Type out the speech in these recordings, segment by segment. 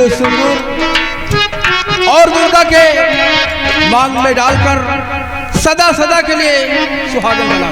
लो सिंदूर और दुर्गा के मांग में डालकर सदा सदा के लिए सुहागन बना।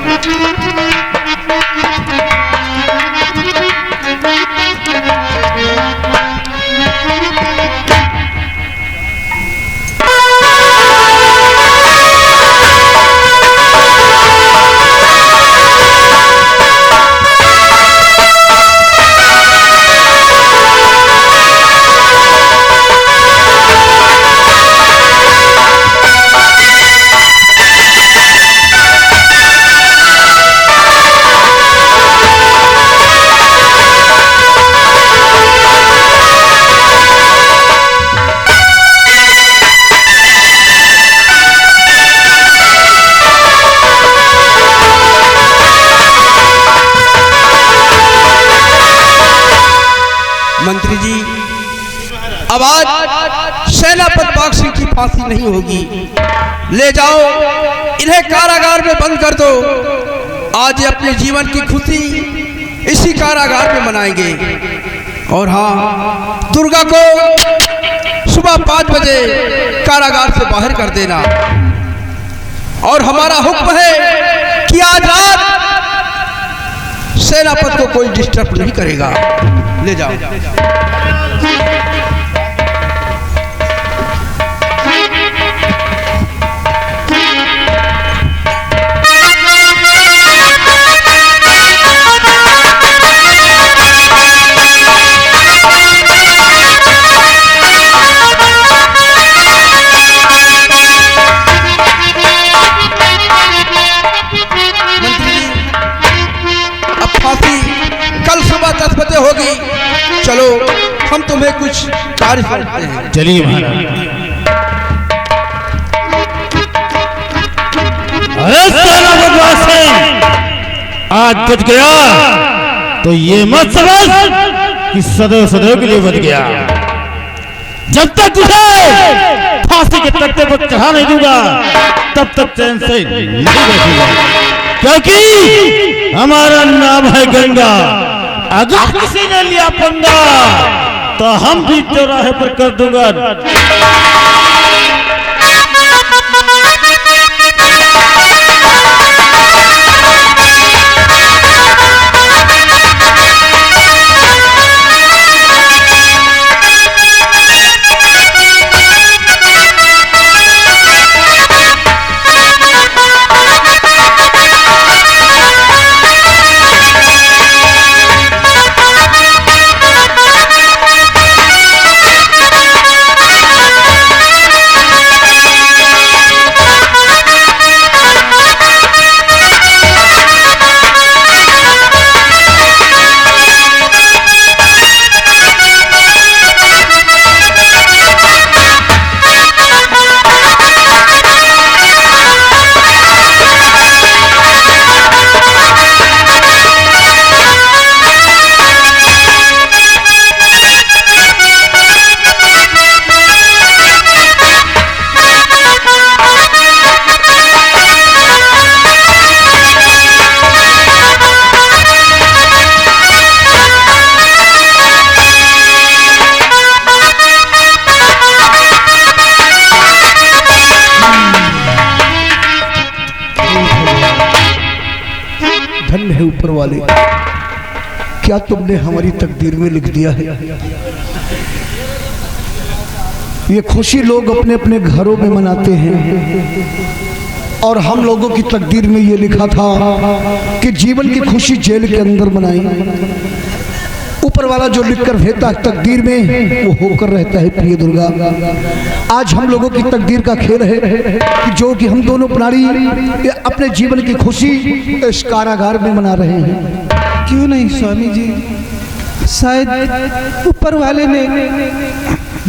मंत्री जी, अब आज सेनापति बाघ सिंह की फांसी नहीं होगी। ले जाओ, इन्हें कारागार में बंद कर दो। आज अपने जीवन की खुशी इसी कारागार में मनाएंगे। और हाँ, दुर्गा को सुबह 5 बजे कारागार से बाहर कर देना। और हमारा हुक्म है कि आज रात सेनापति को कोई डिस्टर्ब नहीं करेगा। ले जाओ। कल सुबह 10 बजे होगी। चलो, हम तुम्हें कुछ कार्य करते हैं। चलिए महाराज। अरे आज बच गया तो ये मत समझ कि सदैव सदैव के लिए बच गया। जब तक तुझे फांसी के तख्ते पर चढ़ा नहीं दूंगा तब तक चैन से नहीं बैठूंगा, क्योंकि हमारा नाम है गंगा। अगर किसी ने लिया पंगा तो हम भी चौराहे पर कर दूंगा। धन्य है ऊपर वाले, क्या तुमने हमारी तकदीर में लिख दिया है। ये खुशी लोग अपने अपने घरों में मनाते हैं और हम लोगों की तकदीर में ये लिखा था कि जीवन की खुशी जेल के अंदर मनाई। ऊपर वाला जो लिखकर भेजता है तकदीर में वो होकर रहता है। प्रिय दुर्गा, आज हम लोगों की तकदीर का खेल है कि जो कि हम दोनों प्राणी अपने जीवन की खुशी इस कारागार में मना रहे हैं। क्यों नहीं स्वामी जी, शायद ऊपर वाले ने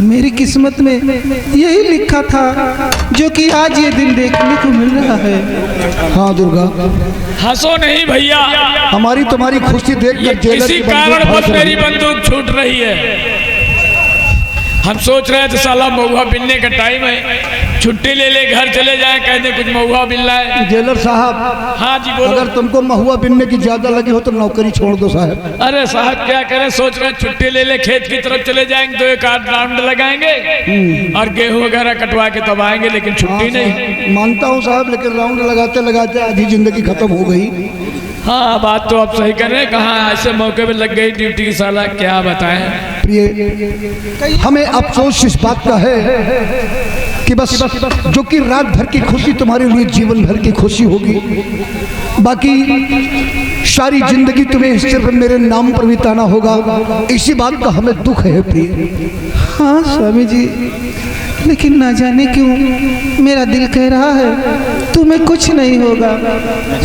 मेरी किस्मत में यही लिखा था जो कि आज ये दिन देखने को मिल रहा है। हाँ दुर्गा, हंसो नहीं भैया, हमारी तुम्हारी खुशी देख कर किसी कारण बस मेरी बंदूक छूट रही है। हम सोच रहे थे साला महुआ बिनने का टाइम है, छुट्टी ले ले घर चले जाए, कहते कुछ महुआ बिनना है। जेलर साहब, हाँ जी बोलो। अगर तुमको महुआ बिनने की ज्यादा लगी हो तो नौकरी छोड़ दो साहब। अरे साहब क्या करें, सोच रहे छुट्टी ले ले, खेत की तरफ चले जाएंगे तो एक आध राउंड लगाएंगे और गेहूं वगैरह कटवा के तब आएंगे, लेकिन छुट्टी नहीं। मानता हूँ साहब, लेकिन राउंड लगाते लगाते आधी जिंदगी खत्म हो गई। हाँ बात तो आप सही कर रहे हैं, कहाँ ऐसे मौके पे लग गई ड्यूटी की साला, क्या बताएं। प्रिय, हमें अफसोस इस बात का है कि बस जो कि रात भर की खुशी तुम्हारे लिए जीवन भर की खुशी होगी, बाकी सारी जिंदगी तुम्हें सिर्फ मेरे नाम पर बिताना होगा, इसी बात का हमें दुख है प्रिय। हाँ स्वामी जी, लेकिन ना जाने क्यों मेरा दिल कह रहा है तुम्हें कुछ नहीं होगा।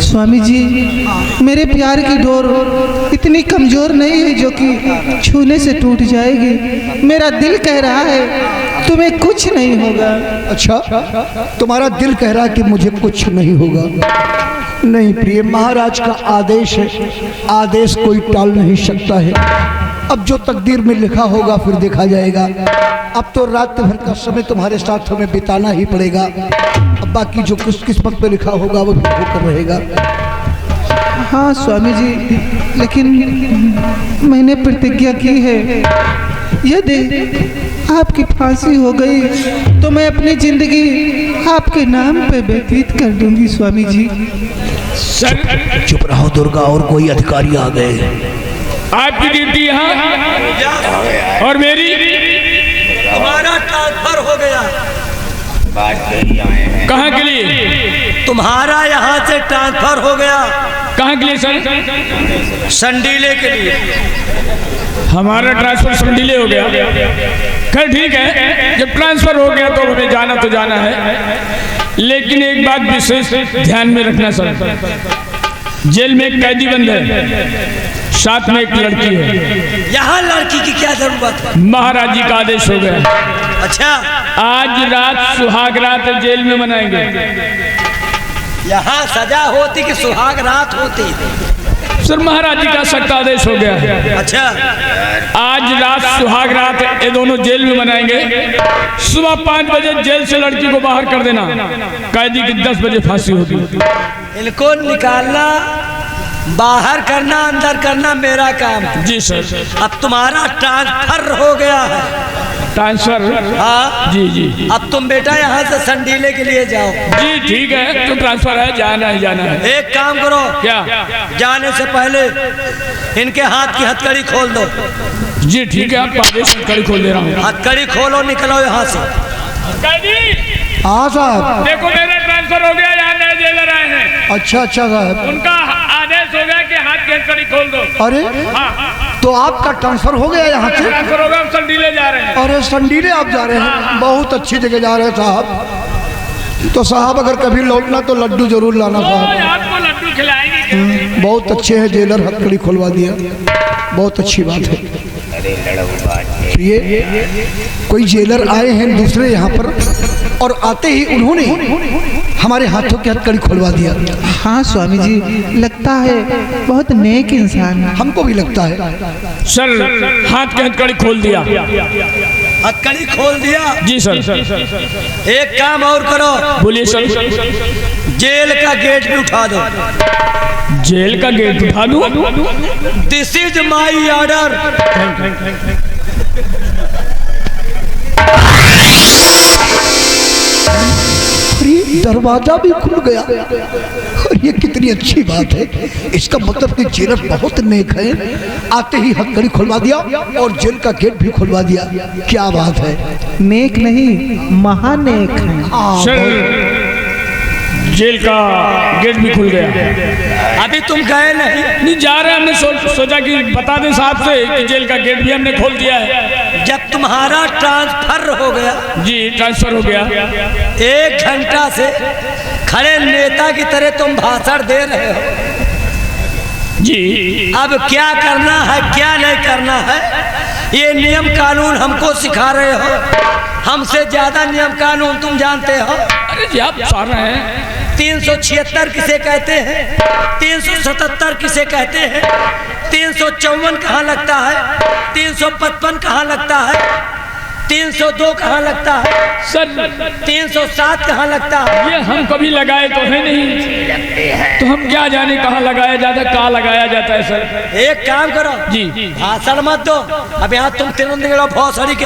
स्वामी जी, मेरे प्यार की डोर इतनी कमजोर नहीं है जो कि छूने से टूट जाएगी। मेरा दिल कह रहा है तुम्हें कुछ नहीं होगा। अच्छा, तुम्हारा दिल कह रहा है कि मुझे कुछ नहीं होगा। नहीं प्रिय, महाराज का आदेश है, आदेश कोई टाल नहीं सकता है। अब जो तकदीर में लिखा होगा फिर देखा जाएगा। अब तो रात भर का समय तुम्हारे साथ हमें बिताना ही पड़ेगा। अब बाकी जो कुछ किस्मत पे लिखा होगा वो भी होकर रहेगा। हाँ स्वामी जी, लेकिन मैंने प्रतिज्ञा की है, यदि आपकी फांसी हो गई तो मैं अपनी जिंदगी आपके नाम पे व्यतीत कर दूंगी। स्वामी जी चुप रहो दुर्गा, और कोई अधिकारी आ गए। आपकी ड्यूटी यहाँ और मेरी, तुम्हारा ट्रांसफर हो गया। कहाँ के लिए? तुम्हारा यहाँ से ट्रांसफर हो गया। कहाँ के लिए सर? संडीले के लिए। हमारा ट्रांसफर संडीले हो गया। खैर ठीक है, जब ट्रांसफर हो गया तो हमें जाना तो जाना है, लेकिन एक बात विशेष ध्यान में रखना सर, जेल में एक कैदी बंद है, साथ में एक लड़की है। यहाँ लड़की की क्या जरूरत है? महाराज जी का आदेश हो गया। अच्छा, आज रात सुहाग रात जेल में मनाएंगे। यहाँ सजा होती कि सुहाग रात होती? सर महाराज जी का सख्त आदेश हो गया है। अच्छा, आज रात सुहाग रात ये दोनों जेल में मनाएंगे। सुबह 5 बजे जेल से लड़की को बाहर कर देना, कैदी की 10 बजे फांसी होगी। इनको निकालना, बाहर करना, अंदर करना मेरा काम है। जी सर। अब तुम्हारा ट्रांसफर हो गया है। ट्रांसफर? हाँ जी जी। अब तुम बेटा यहाँ से संडीले के लिए जाओ। जी ठीक है, तो ट्रांसफर है, जाना ही जाना है। एक काम करो, क्या? जाने से पहले इनके हाथ की हथकड़ी खोल दो। जी ठीक है, आप आदेश हथकड़ी खोल दे रहा हूँ। हथकड़ी खोलो, निकलो यहाँ से। कैदी, हाँ साहब। देखो मेरा ट्रांसफर हो गया, यहाँ नए जेलर आए हैं। अच्छा अच्छा साहब, उनका आदेश हो गया कि हाथ की हथकड़ी खोल दो। अरे हाँ, तो आपका ट्रांसफर हो गया यहाँ से? ट्रांसफर हो गया, हम संडीले जा रहे हैं। अरे संडीले आप जा रहे हैं, बहुत अच्छी जगह जा रहे हैं साहब। तो साहब अगर कभी लौटना तो लड्डू जरूर लाना साहब। आपको लड्डू खिलाएंगे। बहुत अच्छे हैं जेलर, हथकड़ी खुलवा दिया, बहुत अच्छी बात है। ये कोई जेलर आए हैं दूसरे यहाँ पर, और आते ही उन्होंने हमारे हाथों की हथकड़ी खुलवा दिया। हाँ स्वामी जी, लगता है बहुत नेक इंसान है। हमको भी लगता है। सर हाथ की हथकड़ी खोल दिया। हथकड़ी खोल दिया? जी सर। एक काम और करो। बोलिए सर। जेल का गेट भी उठा दो। जेल का गेट उठा दूं? This is my order. दरवाजा भी खुल गया, और ये कितनी अच्छी बात है। इसका मतलब कि जेलर बहुत नेक है, आते ही हथकड़ी खुलवा दिया और जेल का गेट भी खुलवा दिया। क्या बात है। नेक नहीं, महानेक है। सर जेल का गेट भी खुल गया। अभी तुम गए नहीं? जा रहे हैं, हमने सोचा कि बता दें साहब से कि जेल का गेट भी हमने खोल दिया है। जब तुम्हारा ट्रांसफर हो गया? जी ट्रांसफर हो गया। 1 घंटा से खड़े नेता की तरह तुम भाषण दे रहे हो। जी अब क्या करना है क्या नहीं करना है, ये नियम कानून हमको सिखा रहे हो। हमसे ज्यादा नियम कानून तुम जानते हो। अरे जी आप सार रहे हैं। 376 किसे कहते हैं, 377 किसे कहते हैं, 354 कहाँ लगता है, 355 कहाँ लगता है, 302 कहाँ लगता है? सर 307 कहाँ लगता है? ये हम कभी लगाए तो है नहीं, तो हम क्या जाने कहाँ लगाया जाता है, कहाँ लगाया जाता है सर। एक काम करो जी भाषण मत दो, अब यहाँ तुम तिरंगे भौसड़ी के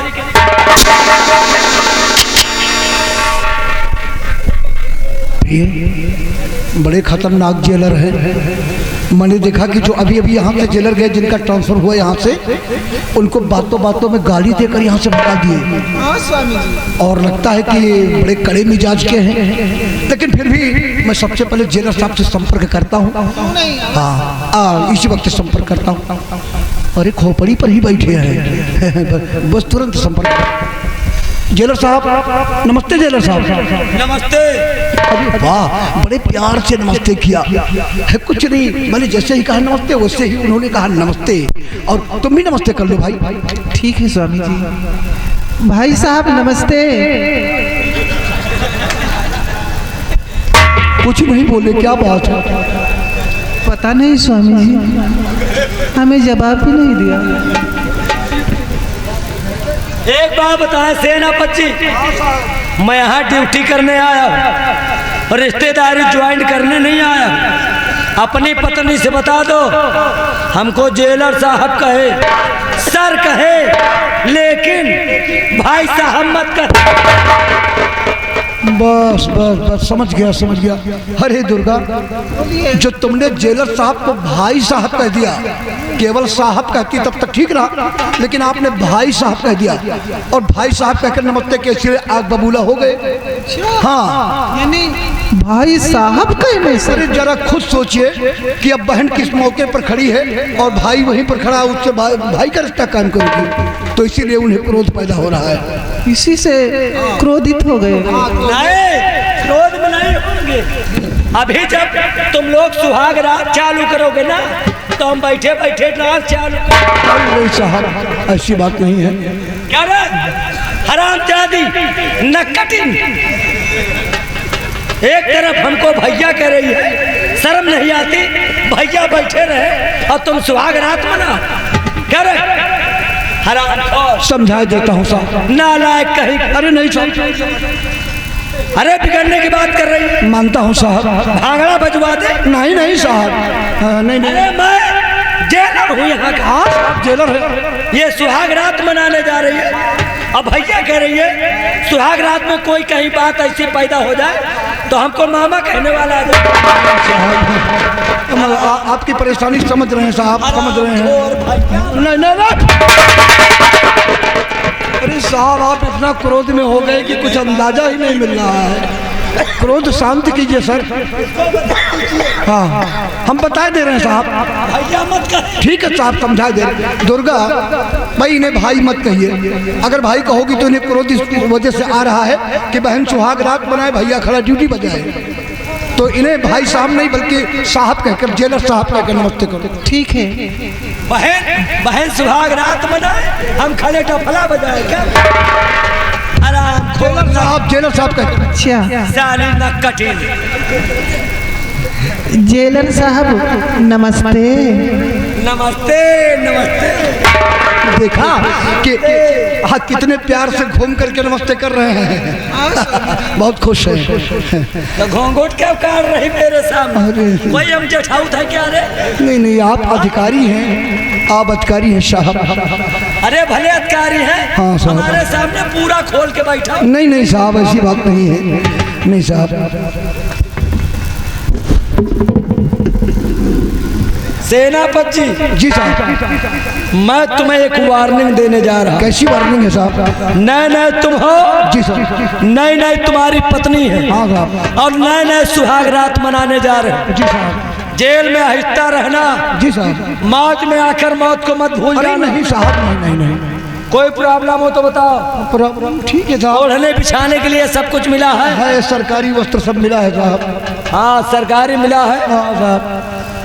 बड़े खतरनाक जेलर हैं। मैंने देखा कि जो अभी अभी यहाँ से जेलर गए, जिनका ट्रांसफर हुआ यहाँ से, उनको बातों बातों में गाली देकर यहाँ से भगा दिए। हाँ स्वामी जी। और लगता है कि ये बड़े कड़े मिजाज के हैं, लेकिन फिर भी मैं सबसे पहले जेलर साहब से संपर्क करता हूँ। हाँ इसी वक्त संपर्क करता हूँ। अरे खोपड़ी पर ही बैठे हैं बस तुरंत संपर्क। जेलर साहब नमस्ते। जेलर साहब नमस्ते। अरे वाह, बड़े प्यार से नमस्ते किया है। कुछ नहीं, मैंने जैसे ही कहा नमस्ते वैसे ही उन्होंने कहा नमस्ते। और तुम भी नमस्ते कर लो भाई। ठीक है स्वामी जी। भाई साहब नमस्ते। कुछ नहीं बोले, क्या बात है? पता नहीं स्वामी जी, हमें जवाब भी नहीं दिया। एक बात बताएं सेनापति जी, मैं यहाँ ड्यूटी करने आया हूँ, रिश्तेदारी ज्वाइन करने नहीं आया। अपनी पत्नी से बता दो हमको जेलर साहब कहे, सर कहे, लेकिन भाई साहब मत कहे। बस बस बस समझ गया। अरे दुर्गा, जो तुमने जेलर साहब को भाई साहब कह दिया, केवल साहब कहती तब तक ठीक रहा, लेकिन आपने भाई साहब कह दिया। और भाई साहब कहकर नमस्ते कैसे आग बबूला हो गए। हाँ यानी भाई साहब कहने से। अरे जरा खुद सोचिए कि अब बहन किस मौके पर खड़ी है और भाई वहीं पर खड़ा, उससे भाई का रिश्ता काम करेगी, तो इसीलिए उन्हें क्रोध पैदा हो रहा है। इसी से क्रोधित हो गए। नहीं, क्रोध में नहीं होंगे। अभी जब तुम लोग सुहाग रात चालू करोगे ना, तो हम बैठे बैठे डांस चालू करेंगे। नहीं साहब, ऐसी बात नहीं है। क्या रे हरामजादी नकटिन, एक तरफ हमको भैया कह रही है, शर्म नहीं आती? भैया बैठे रहे और तुम सुहाग रात मना। क्या रे हराम, समझा देता हूँ साहब। नालायक कहीं। अरे नहीं साहब, अरे बिगड़ने की बात कर रही है। मानता हूँ साहब। भांगड़ा बजवा दे। नहीं साहब, नहीं। अरे मैं जेलर हूँ यहाँ का। हाँ साहब जेलर है। ये सुहाग रात मनाने जा रही है, अब भैया कह रही है सुहाग रात में कोई कहीं बात ऐसी पैदा हो जाए तो हमको मामा कहने वाला है। आपकी परेशानी समझ रहे हैं साहब, समझ रहे हैं। नहीं। अरे साहब, आप इतना क्रोध में हो गए कि कुछ अंदाजा ही नहीं मिल रहा है। क्रोध शांत कीजिए सर। हाँ हम बता दे रहे हैं साहब। भैया मत कह। ठीक है साहब, समझा दे। दुर्गा भाई, इन्हें भाई मत कहिए। अगर भाई कहोगी तो इन्हें क्रोध इस वजह से आ रहा है कि बहन सुहाग रात बनाए, भैया खड़ा ड्यूटी बजाए, तो इन्हें भाई साहब नहीं बल्कि साहब कहकर, जेलर साहब कहकर नमस्ते करो। ठीक है। बहन सुहाग रात मनाए, हम खड़े टफला बजाए। क्या आराम जेलर साहब, जेलर साहब कहकर। अच्छा साली नकटिन। जेलर साहब नमस्ते। नमस्ते नमस्ते। देखा कि हाँ कितने प्यार से घूम करके नमस्ते कर रहे हैं। बहुत खुश है। तो घोंघोट क्या कर रही मेरे सामने? अरे कोई हम जेठाऊ था क्या रे? नहीं, आप अधिकारी हैं, आप अधिकारी हैं साहब। अरे भले अधिकारी हैं। हाँ साहब। हमारे सामने पूरा खोल के बैठा। नहीं साहब, ऐसी बात नहीं है। नहीं साहब। सेनापति जी साहब, मैं तुम्हें एक वार्निंग देने जा रहा हूँ। कैसी वार्निंग है साहब? नए तुम हो। जी साहब। नई तुम्हारी पत्नी है। हाँ साहब। और नए सुहाग रात मनाने जा रहे हैं। जी साहब। जेल में आहिस्ता रहना। जी साहब। मौत में आकर मौत को मत भूल अरे जाना। नहीं साहब, नहीं। कोई प्रॉब्लम हो तो बताओ। प्रॉब्लम ठीक है साहब। ओढ़ने बिछाने के लिए सब कुछ मिला है। सरकारी वस्त्र सब मिला है साहब। हाँ सरकारी मिला है। हाँ साहब।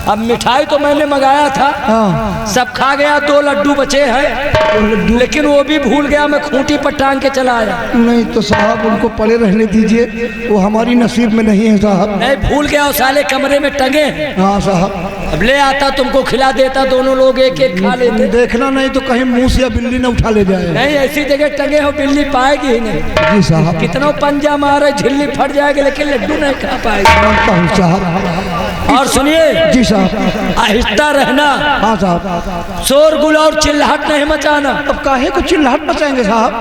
अब मिठाई तो मैंने मंगाया था। हाँ। सब खा गया, 2 लड्डू बचे हैं, लेकिन वो भी भूल गया। मैं खूंटी पर टांग के चला आया। नहीं तो साहब उनको पड़े रहने दीजिए, वो हमारी नसीब में नहीं है साहब। नहीं भूल गया, साले कमरे में टंगे हैं। हाँ साहब। अब ले आता तुमको खिला देता, दोनों लोग एक एक खा लेते। देखना नहीं तो कहीं मुंह से या बिल्ली न उठा ले जाए। नहीं, ऐसी जगह टंगे हो बिल्ली पाएगी ही नहीं। जी साहब। कितना पंजा मारे झिल्ली फट जाएगी लेकिन लड्डू नहीं खा पाएगी। मानता हूँ साहब। और सुनिए जी साहब। आहिस्ता रहना, हाँ साहब। शोरगुल और चिल्लाहट नहीं मचाना। अब काहे को चिल्लाहट मचाएंगे साहब?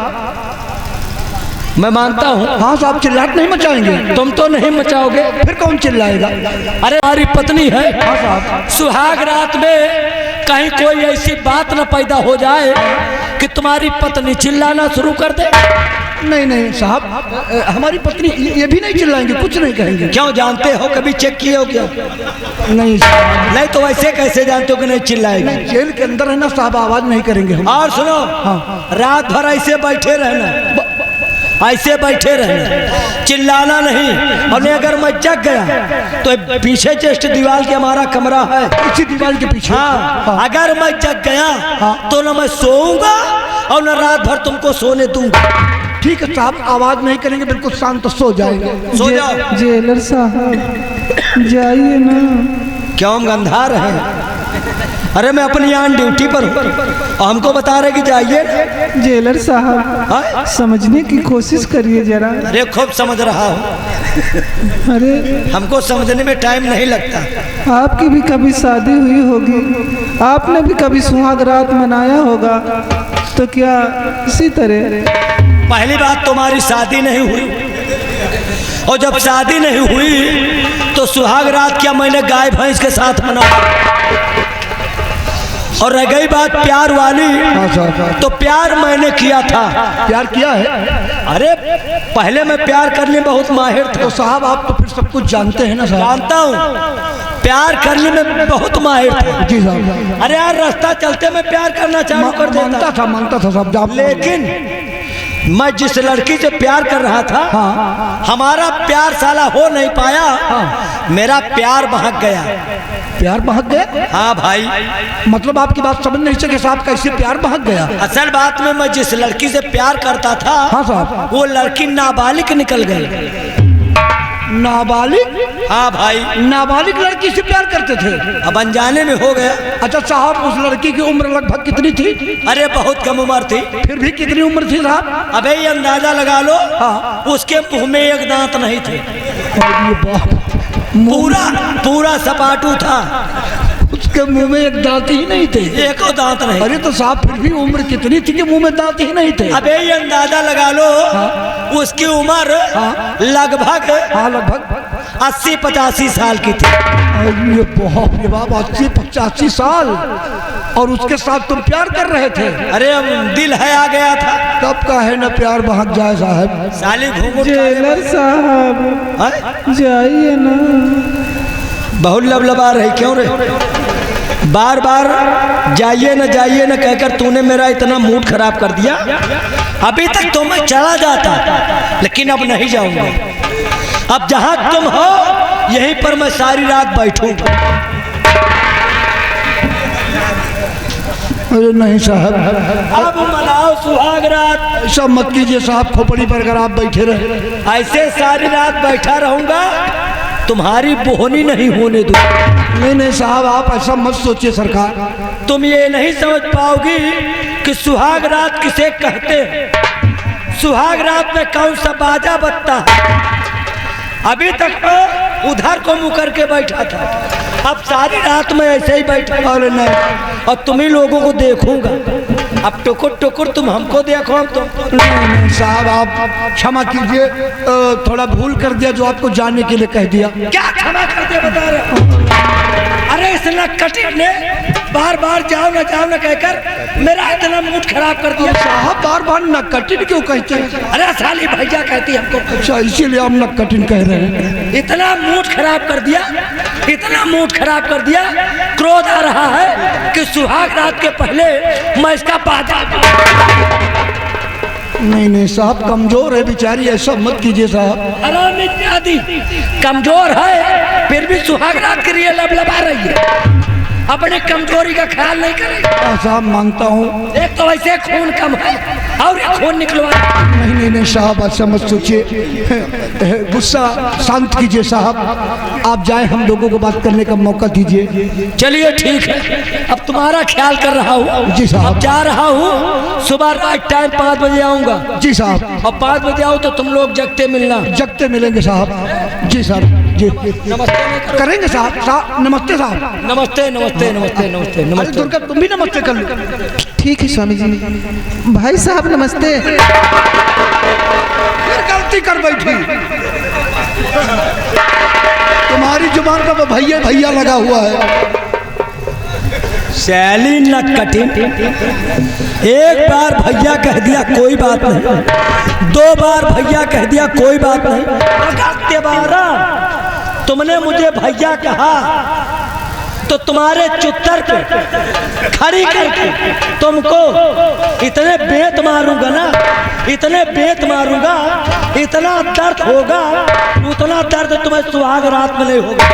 मैं मानता हूँ। हाँ साहब, चिल्लाहट नहीं मचाएंगे। तुम तो नहीं मचाओगे, फिर कौन चिल्लाएगा? अरे हमारी पत्नी है, हाँ साहब। सुहाग रात में कहीं कोई ऐसी बात न पैदा हो जाए कि तुम्हारी पत्नी चिल्लाना शुरू कर दे। नहीं नहीं साहब, हमारी पत्नी ये भी नहीं चिल्लाएंगे, कुछ नहीं कहेंगे। क्यों, जानते हो, कभी चेक किए हो क्या? नहीं साहब। नहीं तो ऐसे कैसे जानते हो कि नहीं चिल्लाएगी? जेल के अंदर है ना साहब, आवाज नहीं करेंगे हम। और सुनो, रात भर ऐसे बैठे रहना, ऐसे बैठे रहना, चिल्लाना नहीं। और अगर मैं जग गया तो पीछे जस्ट दीवार के हमारा कमरा है, इसी दीवार के पीछे। हाँ, अगर मैं जग गया तो न मैं सोऊंगा और न रात भर तुमको सोने दूंगा। ठीक है साहब, आवाज नहीं करेंगे, बिल्कुल शांत सो जाएंगे। सो जाओ। जेलर साहब जाइए ना। क्यों गंधा रहे? अरे मैं अपनी यहाँ ड्यूटी पर हूँ और हमको बता रहे कि जाइए। जेलर साहब समझने की कोशिश करिए जरा। अरे खूब समझ रहा हूँ, अरे हमको समझने में टाइम नहीं लगता। आपकी भी कभी शादी हुई होगी, आपने भी कभी सुहाग रात मनाया होगा, तो क्या इसी तरह? पहली बात, तुम्हारी शादी नहीं हुई, और जब शादी नहीं हुई तो सुहाग रात क्या मैंने गाय भैंस के साथ मनाया। और रह गई बात प्यार वाली, तो प्यार मैंने किया था। प्यार किया है? अरे पहले मैं प्यार करने बहुत माहिर था। तो साहब आप तो फिर सब कुछ जानते हैं ना साहब। जानता हूँ, प्यार करने में बहुत माहिर था। जी साहब। अरे यार, रास्ता चलते मैं प्यार करना चालू कर देता। मानता था साहब। लेकिन मैं जिस लड़की से प्यार कर रहा था, हमारा प्यार साला हो नहीं पाया। मेरा प्यार बहक गया। प्यार बहक गया? हाँ भाई। मतलब आपकी बात समझ नहीं सके साहब, कैसे प्यार बहक गया? असल बात में मैं जिस लड़की से प्यार करता था, हाँ साहब, वो लड़की नाबालिग निकल गई। नाबालिग? हाँ भाई। नाबालिग लड़की से प्यार करते थे? अब अनजाने में हो गया। अच्छा साहब, उस लड़की की उम्र लगभग कितनी थी? अरे बहुत कम उम्र थी। फिर भी कितनी उम्र थी साहब? अबे ये अंदाजा लगा लो, उसके मुंह में एक दांत नहीं थे। पूरा सपाटू था, उसके मुंह में एक दांत ही नहीं थे। एक दांत नहीं। अरे तो साहब फिर भी उम्र कितनी थी कि मुंह में दांत ही नहीं थे? अबे ये अंदाजा लगा लो, उसकी उम्र लगभग 80-85 साल की थी। ये बहुत, ये बाप 80-85 साल, और उसके साथ तुम प्यार कर रहे थे? अरे अब दिल है आ गया था। तब का है ना प्यार बहक जाए साहब। साली घूंघट। जेलर साहब जाइए ना। बहुत लबलबा रही क्यों रे? बार बार जाइए न जाइए न कहकर तूने मेरा इतना मूड खराब कर दिया। अभी तक तो मैं चला जाता, लेकिन अब नहीं जाऊंगा। अब जहां तुम हो यहीं पर मैं सारी रात बैठूंगा। अरे नहीं साहब, अब मनाओ सुहाग रात। ऐसा मत कीजिए साहब, खोपड़ी पर अगर आप बैठे रहे। ऐसे सारी रात बैठा रहूंगा, तुम्हारी बोहनी नहीं होने दूँ। नहीं नहीं साहब, आप ऐसा मत सोचिए सरकार। तुम ये नहीं समझ पाओगी कि सुहाग रात किसे कहते हैं। सुहाग रात में कौन सा बाजा बजता है। अभी तक तो उधर को मुँह करके बैठा था, अब सारी रात में ऐसे ही बैठा। अरे नहीं, और तुम्ही लोगों को देखूंगा। अब टुकुर टुकुर तुम हमको देखो, हम तुम। नहीं साहब, आप क्षमा कीजिए, थोड़ा भूल कर दिया जो आपको जाने के लिए कह दिया। क्या क्षमा कर दिया बता रहे हो? अरे इस नक्कटी ने बार बार जाओ न कहकर मेरा इतना मूड खराब कर दिया। साहब बार बार नक्कटिन क्यों कहते हैं? अरे साली भैया कहती हमको। अच्छा, इसीलिए हम नक्कटिन कह रहे हैं। इतना मूड खराब कर दिया, इतना मूड खराब कर दिया, क्रोध आ रहा है कि सुहाग रात के पहले मैं इसका बाजा। नहीं नहीं साहब, कमजोर है बेचारी, ऐसा मत कीजिए साहब। आराम इत्यादि कमजोर है, फिर भी सुहाग रात के लिए लबलबा रही है। अपने कमजोरी का ख्याल नहीं करेंगे। साहब मांगता हूँ। एक तो वैसे खून कम है और ये खून निकलवा। नहीं नहीं नहीं साहब, ऐसा मत सोचिए, गुस्सा शांत कीजिए साहब। आप जाएं, हम लोगों को बात करने का मौका दीजिए। चलिए ठीक है, अब तुम्हारा ख्याल कर रहा हूँ। जी साहब। अब जा रहा हूँ, सुबह रात टाइम 5 बजे आऊँगा। जी साहब। और 5 बजे आओ तो तुम लोग जगते मिलना। जगते मिलेंगे साहब। जी साहब जी। नमस्ते करेंगे साहब। साहब नमस्ते साहब। नमस्ते नमस्ते नमस्ते नमस्ते अरे नमस्ते। दुर्गा तुम भी नमस्ते कर लो। ठीक है स्वामी जी। भाई साहब नमस्ते। फिर गलती कर बैठी। तुम्हारी जुबान पर भैया भैया लगा हुआ है। शैली न कठिन। एक बार भैया कह दिया कोई बात नहीं, 2 बार भैया कह दिया कोई बात नहीं, अगर 12 तुमने मुझे भैया कहा तो तुम्हारे चुत्तर पे खड़ी करके तुमको इतने बेत मारूंगा ना, इतने बेत मारूंगा, इतना दर्द होगा, उतना दर्द तुम्हें सुहाग रात में नहीं होगा।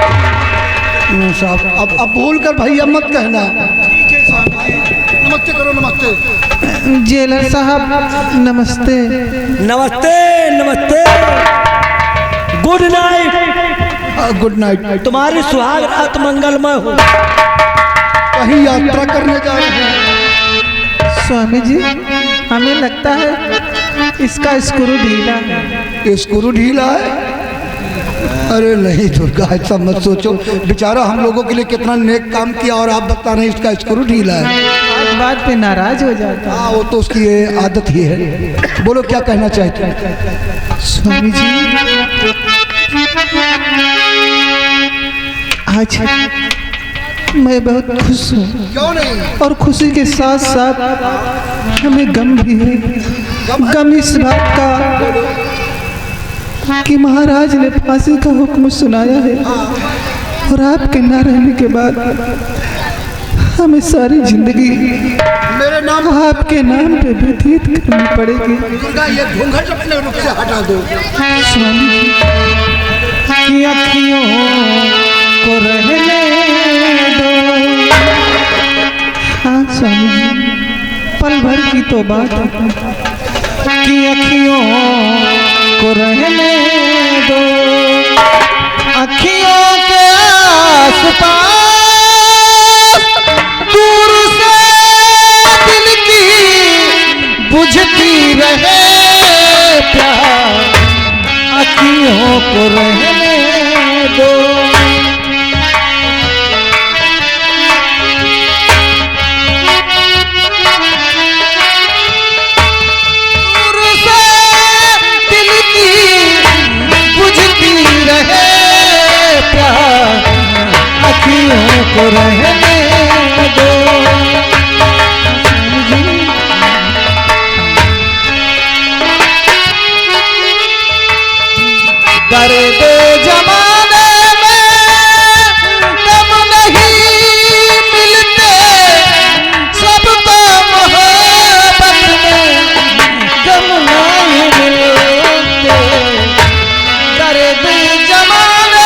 साहब अब भूल कर भैया मत कहना। नमस्ते करो। नमस्ते जेलर साहब नमस्ते। नमस्ते नमस्ते। Good night. Good night. तुम्हारी सुहाग रात मंगलमय हो। कहीं यात्रा करने जा रहे हैं स्वामी जी, हमें लगता है इसका स्क्रू ढीला है। स्क्रू ढीला है? अरे नहीं दुर्गा, ऐसा मत सोचो। बेचारा हम लोगों के लिए कितना नेक काम किया और आप बता रहे हैं इसका स्क्रू ढीला है। बात पे नाराज हो जाता है। हाँ वो तो उसकी ये आदत ही है। बोलो क्या कहना चाहते हैं? स्वामी जी, आज मैं बहुत खुश हूँ। क्यों नहीं? और खुशी के साथ साथ हमें गम भी है। गम इस बात का कि महाराज ने फांसी का हुक्म सुनाया है और आपके न रहने के बाद हमें सारी जिंदगी मेरे नाम आपके नाम पे व्यतीत करनी पड़ेगी। दुर्गा, ये घूंघट अपने रुख से हटा दो। स्वामी जी की अखियों को रहने दो। हाँ स्वामी जी, पल भर की तो बात है कि अखियों को रहने दो। अखियों के आसपास दूर से दिल की बुझती रहे प्यार। अखियों को रहने दो। अखियों को रहने दो। दर्द जमाने में दम नहीं मिलते, सबको मोहब्बत में दम नहीं मिलते। दर्द जमाने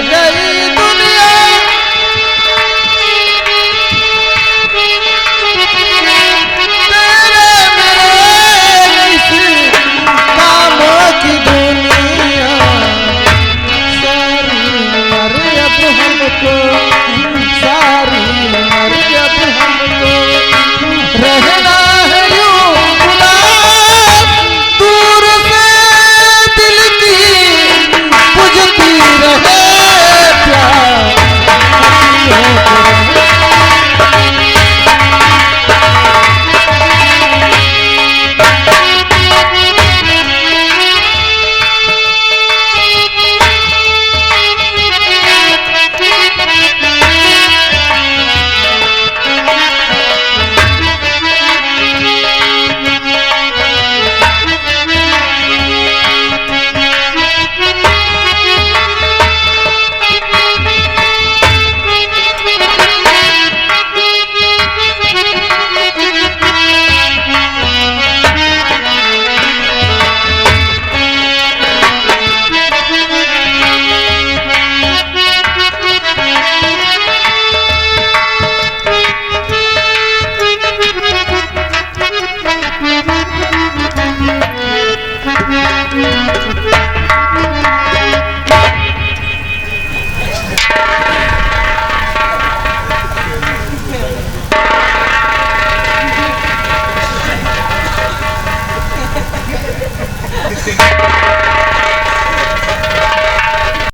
गई